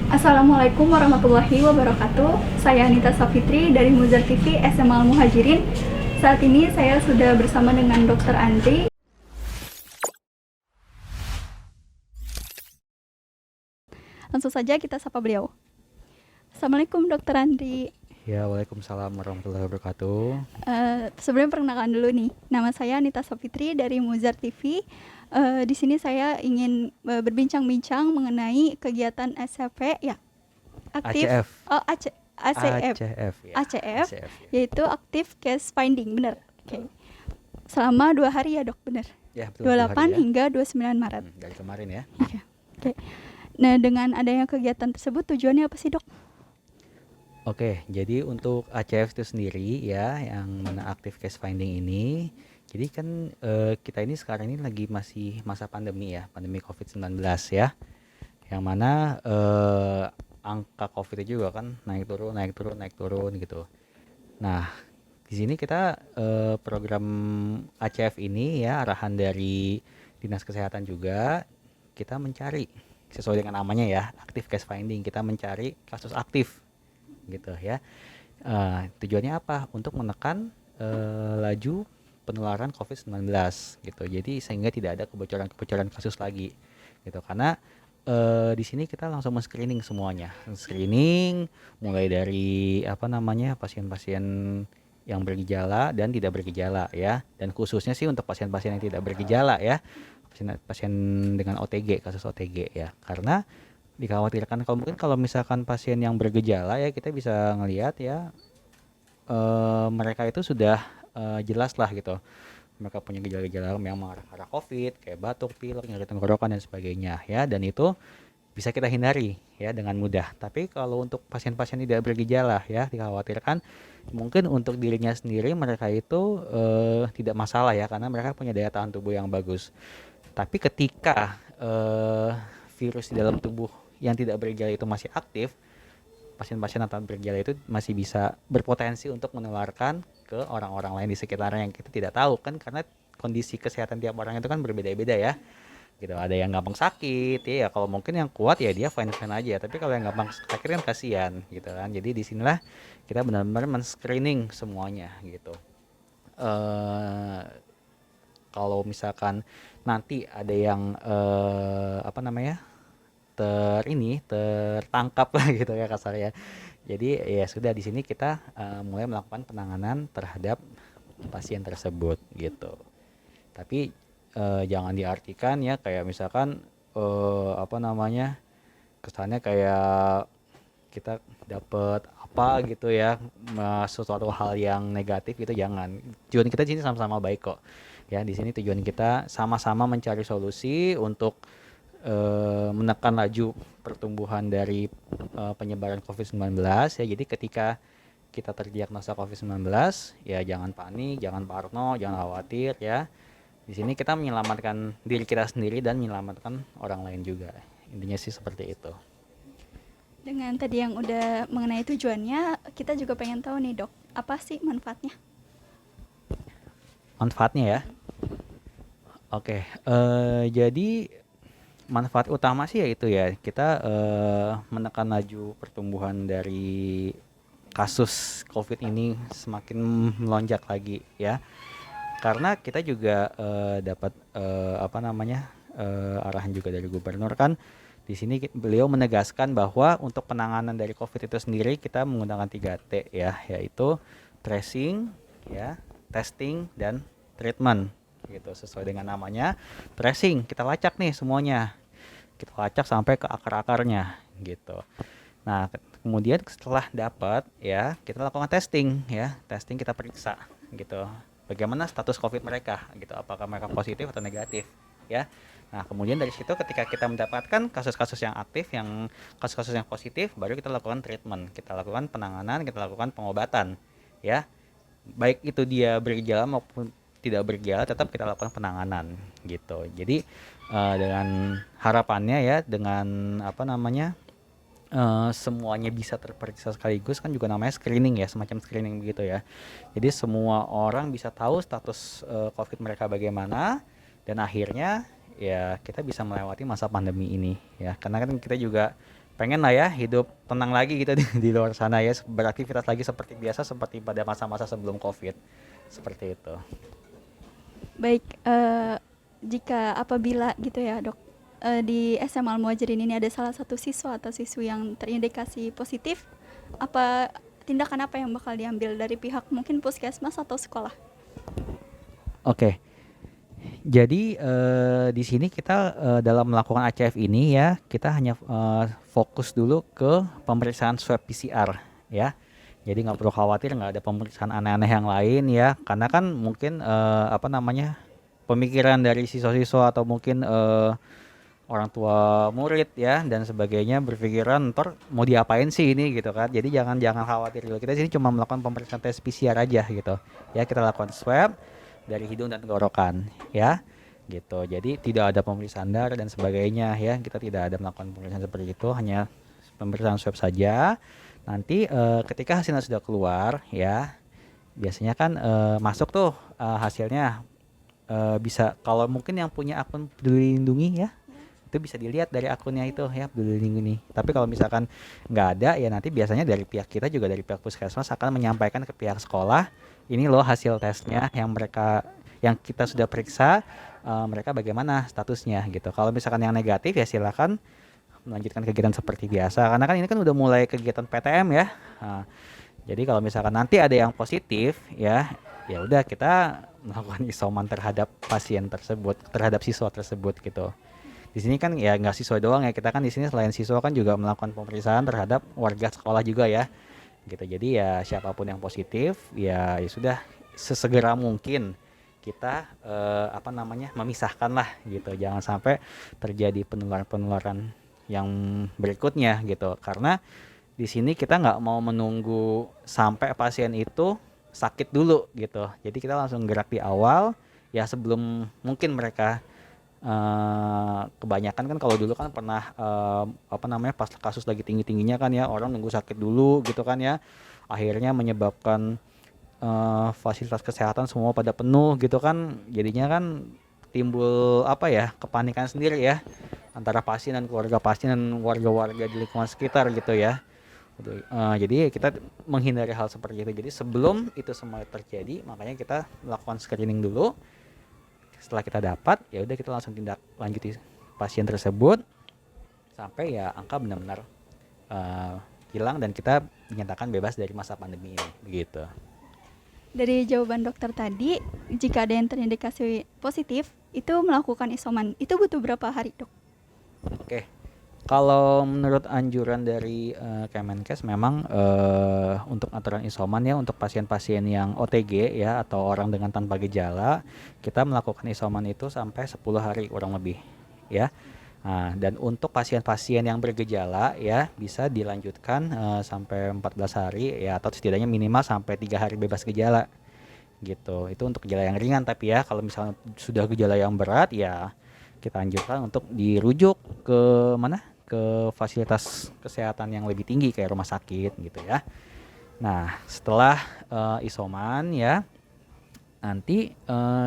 Assalamualaikum warahmatullahi wabarakatuh. Saya Anita Safitri dari Muzar TV SMA Al Muhajirin. Saat ini saya sudah bersama dengan Dr. Andri. Langsung saja kita sapa beliau. Assalamualaikum Dr. Andri. Ya, waalaikumsalam warahmatullahi wabarakatuh. Sebelum perkenalkan dulu nih, nama saya Anita Safitri dari Muzar TV. Di sini saya ingin berbincang-bincang mengenai kegiatan SCP ya, aktif ACF, ACF, ACF ya, ACF, ACF ya. yaitu Active Case Finding, benar? Oke. Selama 2 hari ya dok, benar? Ya betul, 28 2 hari ya. hingga 29 Maret. Dari kemarin ya. Oke. Oke. Nah, dengan adanya kegiatan tersebut tujuannya apa sih dok? Oke, jadi untuk ACF itu sendiri ya, yang mana active case finding ini, jadi kan kita ini sekarang ini lagi masih masa pandemi ya, pandemi COVID-19 ya, yang mana angka COVID juga kan naik turun, naik turun, naik turun gitu. Nah, di sini kita program ACF ini ya, arahan dari Dinas Kesehatan juga, kita mencari sesuai dengan namanya ya, active case finding. Kita mencari kasus aktif gitu ya. Tujuannya apa? Untuk menekan laju penularan COVID-19 gitu. Jadi sehingga tidak ada kebocoran-kebocoran kasus lagi gitu. Karena di sini kita langsung men-screening semuanya. Screening mulai dari apa namanya pasien-pasien yang bergejala dan tidak bergejala ya. Dan khususnya sih untuk pasien-pasien yang tidak bergejala ya. Pasien dengan OTG, kasus OTG ya. Karena dikhawatirkan kalau misalkan pasien yang bergejala ya kita bisa ngelihat ya mereka itu sudah jelas lah gitu. Mereka punya gejala-gejala yang mengarah ke arah COVID, kayak batuk, pilek, nyeri tenggorokan dan sebagainya ya. Dan itu bisa kita hindari ya dengan mudah. Tapi kalau untuk pasien-pasien tidak bergejala ya dikhawatirkan mungkin untuk dirinya sendiri mereka itu tidak masalah ya karena mereka punya daya tahan tubuh yang bagus. Tapi ketika virus di dalam tubuh yang tidak bergejala itu masih aktif, pasien-pasien tanpa bergejala itu masih bisa berpotensi untuk menularkan ke orang-orang lain di sekitarnya yang kita tidak tahu kan karena kondisi kesehatan tiap orang itu kan berbeda-beda ya gitu. Ada yang gampang sakit ya kalau mungkin yang kuat ya dia fine fine aja, tapi kalau yang gampang sakit kan kasihan gitu kan. Jadi disinilah kita benar-benar men-screening semuanya gitu. eh Kalau misalkan nanti ada yang apa namanya tertangkap lah gitu ya kasarnya. Jadi ya sudah di sini kita mulai melakukan penanganan terhadap pasien tersebut gitu. Tapi jangan diartikan ya kayak misalkan apa namanya kesannya kayak kita dapat apa gitu ya sesuatu hal yang negatif gitu, jangan. Tujuan kita di sini sama-sama baik kok ya. Di sini tujuan kita sama-sama mencari solusi untuk menekan laju pertumbuhan dari penyebaran COVID-19 ya. Jadi ketika kita terdiagnosa COVID-19 ya jangan panik, jangan parno, jangan khawatir ya. Di sini kita menyelamatkan diri kita sendiri dan menyelamatkan orang lain juga. Intinya sih seperti itu. Dengan tadi yang udah mengenai tujuannya, kita juga pengen tahu nih dok, apa sih manfaatnya? Manfaatnya ya. Oke, jadi manfaat utama sih yaitu ya kita menekan laju pertumbuhan dari kasus COVID ini semakin melonjak lagi ya. Karena kita juga dapat apa namanya arahan juga dari gubernur kan. Di sini beliau menegaskan bahwa untuk penanganan dari COVID itu sendiri kita menggunakan 3T ya, yaitu tracing, ya, testing dan treatment. Gitu sesuai dengan namanya. Tracing, kita lacak nih semuanya. Kita lacak sampai ke akar-akarnya gitu. Nah, kemudian setelah dapat ya, kita lakukan testing ya. Testing kita periksa gitu. Bagaimana status COVID mereka gitu. Apakah mereka positif atau negatif ya. Nah, kemudian dari situ ketika kita mendapatkan kasus-kasus yang aktif, yang kasus-kasus yang positif, baru kita lakukan treatment, kita lakukan penanganan, kita lakukan pengobatan ya. Baik itu dia bergejala maupun tidak bergejala, tetap kita lakukan penanganan gitu. Jadi dengan harapannya ya, dengan apa namanya semuanya bisa terperiksa sekaligus kan juga namanya screening ya, semacam screening begitu ya. Jadi semua orang bisa tahu status COVID mereka bagaimana dan akhirnya ya kita bisa melewati masa pandemi ini ya. Karena kan kita juga pengen lah ya hidup tenang lagi gitu di luar sana ya, beraktivitas lagi seperti biasa seperti pada masa-masa sebelum COVID. Seperti itu. Baik, jika apabila gitu ya dok, di SMA Al Muhajirin ini ada salah satu siswa atau siswi yang terindikasi positif, apa tindakan apa yang bakal diambil dari pihak mungkin puskesmas atau sekolah? Oke. Jadi di sini kita dalam melakukan ACF ini ya, kita hanya fokus dulu ke pemeriksaan swab PCR ya. Jadi nggak perlu khawatir, nggak ada pemeriksaan aneh-aneh yang lain ya, karena kan mungkin apa namanya, pemikiran dari siswa-siswa atau mungkin orang tua murid ya dan sebagainya berpikiran ntar mau diapain sih ini gitu kan. Jadi jangan jangan khawatir dulu. Kita sini cuma melakukan pemeriksaan tes PCR aja gitu. Ya kita lakukan swab dari hidung dan tenggorokan ya gitu. Jadi tidak ada pemeriksaan darah dan sebagainya ya. Kita tidak ada melakukan pemeriksaan seperti itu, hanya pemeriksaan swab saja. Nanti ketika hasilnya sudah keluar ya, biasanya kan masuk tuh hasilnya, bisa kalau mungkin yang punya akun Peduli Lindungi ya, itu bisa dilihat dari akunnya itu ya, Peduli Lindungi. Tapi kalau misalkan nggak ada ya, nanti biasanya dari pihak kita juga dari pihak puskesmas akan menyampaikan ke pihak sekolah, ini loh hasil tesnya yang kita sudah periksa, mereka bagaimana statusnya gitu. Kalau misalkan yang negatif ya silakan melanjutkan kegiatan seperti biasa, karena kan ini kan udah mulai kegiatan PTM ya. Nah, jadi kalau misalkan nanti ada yang positif ya, ya udah kita melakukan isoman terhadap pasien tersebut, terhadap siswa tersebut gitu. Di sini kan ya nggak siswa doang ya, kita kan di sini selain siswa kan juga melakukan pemeriksaan terhadap warga sekolah juga ya. Gitu. Jadi ya siapapun yang positif ya sudah sesegera mungkin kita apa namanya, memisahkan lah gitu. Jangan sampai terjadi penularan-penularan yang berikutnya gitu. Karena di sini kita nggak mau menunggu sampai pasien itu sakit dulu gitu. Jadi kita langsung gerak di awal ya, sebelum mungkin mereka kebanyakan kan kalau dulu kan pernah apa namanya, pas kasus lagi tinggi-tingginya kan ya, orang nunggu sakit dulu gitu kan ya. Akhirnya menyebabkan fasilitas kesehatan semua pada penuh gitu kan. Jadinya kan timbul apa ya, kepanikan sendiri ya antara pasien dan keluarga pasien dan warga-warga di lingkungan sekitar gitu ya. Jadi kita menghindari hal seperti itu. Jadi sebelum itu semua terjadi, makanya kita melakukan screening dulu. Setelah kita dapat, ya udah kita langsung tindak lanjuti pasien tersebut sampai ya angka benar-benar hilang dan kita dinyatakan bebas dari masa pandemi ini, begitu. Dari jawaban dokter tadi, jika ada yang terindikasi positif, itu melakukan isoman. Itu butuh berapa hari, dok? Oke. Kalau menurut anjuran dari Kemenkes memang untuk aturan isoman ya, untuk pasien-pasien yang OTG ya atau orang dengan tanpa gejala, kita melakukan isoman itu sampai 10 hari kurang lebih ya. Nah, dan untuk pasien-pasien yang bergejala ya bisa dilanjutkan sampai 14 hari ya, atau setidaknya minimal sampai 3 hari bebas gejala gitu. Itu untuk gejala yang ringan, tapi ya kalau misalnya sudah gejala yang berat ya kita anjurkan untuk dirujuk ke mana? Ke fasilitas kesehatan yang lebih tinggi kayak rumah sakit gitu ya. Nah, setelah isoman ya, nanti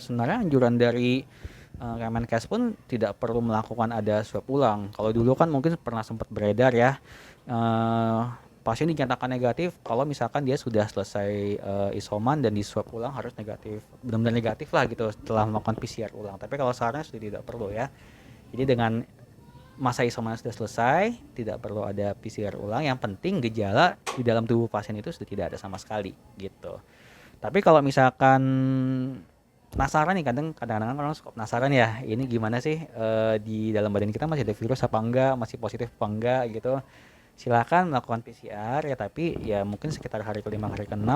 sebenarnya anjuran dari Kemenkes pun tidak perlu melakukan ada swab ulang. Kalau dulu kan mungkin pernah sempat beredar ya, pasien dinyatakan negatif kalau misalkan dia sudah selesai isoman dan di swab ulang harus negatif, benar-benar negatif lah gitu setelah melakukan PCR ulang. Tapi kalau sekarang sudah tidak perlu ya. Jadi dengan masa isoman sudah selesai, tidak perlu ada PCR ulang. Yang penting gejala di dalam tubuh pasien itu sudah tidak ada sama sekali gitu. Tapi kalau misalkan penasaran nih, kadang-kadang orang suka penasaran ya, ini gimana sih di dalam badan kita masih ada virus apa enggak, masih positif apa enggak gitu. Silakan melakukan PCR ya, tapi ya mungkin sekitar hari ke-5 hari ke-6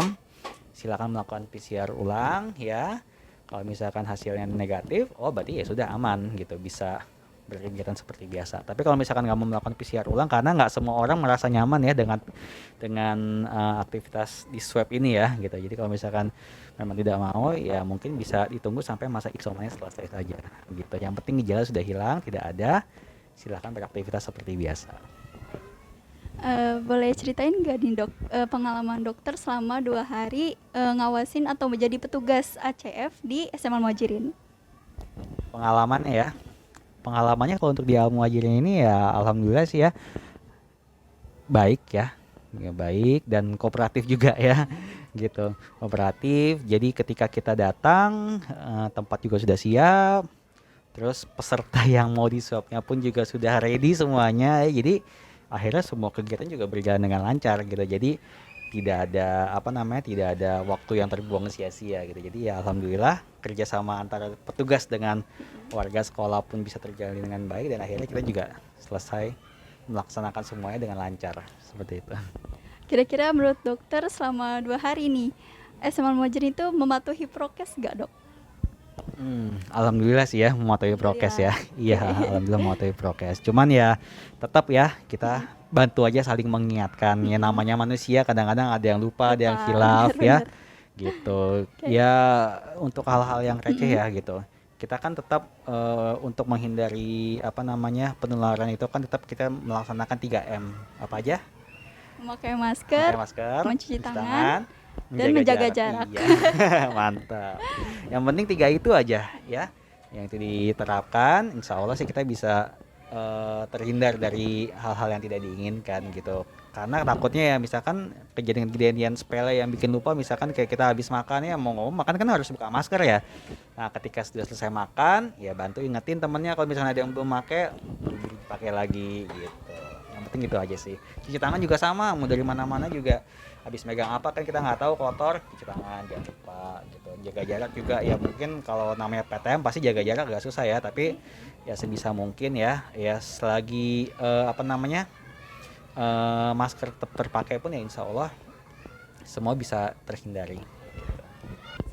silakan melakukan PCR ulang ya. Kalau misalkan hasilnya negatif, oh berarti ya sudah aman gitu, bisa berkegiatan seperti biasa. Tapi kalau misalkan nggak mau melakukan PCR ulang, karena nggak semua orang merasa nyaman ya dengan aktivitas di swab ini ya gitu. Jadi kalau misalkan memang tidak mau, ya mungkin bisa ditunggu sampai masa isomannya selesai saja gitu. Yang penting gejala sudah hilang, tidak ada, silahkan beraktivitas seperti biasa. Boleh ceritain nggak nih dok, pengalaman dokter selama 2 hari ngawasin atau menjadi petugas ACF di SMA Al Muhajirin? Pengalamannya kalau untuk di Al Muhajirin ini ya alhamdulillah sih ya, baik ya, baik dan kooperatif juga ya, gitu. Kooperatif. Jadi ketika kita datang, tempat juga sudah siap, terus peserta yang mau di swabnya pun juga sudah ready semuanya. Jadi akhirnya semua kegiatan juga berjalan dengan lancar gitu. Jadi tidak ada apa namanya, tidak ada waktu yang terbuang sia-sia gitu. Jadi ya alhamdulillah kerjasama antara petugas dengan warga sekolah pun bisa terjalin dengan baik dan akhirnya kita juga selesai melaksanakan semuanya dengan lancar seperti itu. Kira-kira menurut dokter selama 2 hari nih, SMA Muhajirin itu mematuhi prokes nggak, Dok? Alhamdulillah sih ya mematuhi prokes ya. Alhamdulillah. Iya, alhamdulillah mematuhi prokes. Cuman ya tetap ya kita bantu aja saling mengingatkan. Ya namanya manusia kadang-kadang ada yang lupa, ada yang Lupa, khilaf ya. bener-bener. Gitu. Oke. Ya untuk hal-hal yang receh ya gitu. Kita kan tetap untuk menghindari apa namanya penularan itu kan tetap kita melaksanakan 3M. Apa aja? Memakai Pakai masker, masker, mencuci cuci tangan, tangan, dan menjaga jarak. Iya, mantap. Yang penting 3 itu aja ya. Yang itu diterapkan, insya Allah sih kita bisa terhindar dari hal-hal yang tidak diinginkan gitu. Karena takutnya ya misalkan kejadian-kejadian sepele yang bikin lupa, misalkan kayak kita habis makan ya mau ngomong makan kan harus buka masker ya. Nah ketika sudah selesai makan ya bantu ingetin temennya kalau misalnya ada yang belum pakai, buru-buru pakai lagi gitu. Yang penting itu aja sih. Cuci tangan juga sama, mau dari mana-mana juga habis megang apa kan kita nggak tahu, kotor, cuci tangan jangan lupa gitu. Jaga jarak juga ya, mungkin kalau namanya PTM pasti jaga jarak gak susah ya, tapi ya sebisa mungkin ya selagi apa namanya masker tetap terpakai pun ya insya Allah semua bisa terhindari.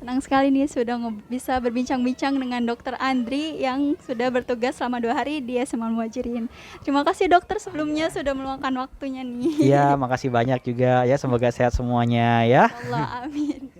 Senang sekali nih sudah bisa berbincang-bincang dengan Dokter Andri yang sudah bertugas selama 2 hari di SMA Muhajirin. Terima kasih dokter sebelumnya sudah meluangkan waktunya nih. Iya, makasih banyak juga ya, semoga sehat semuanya ya. Allah, amin.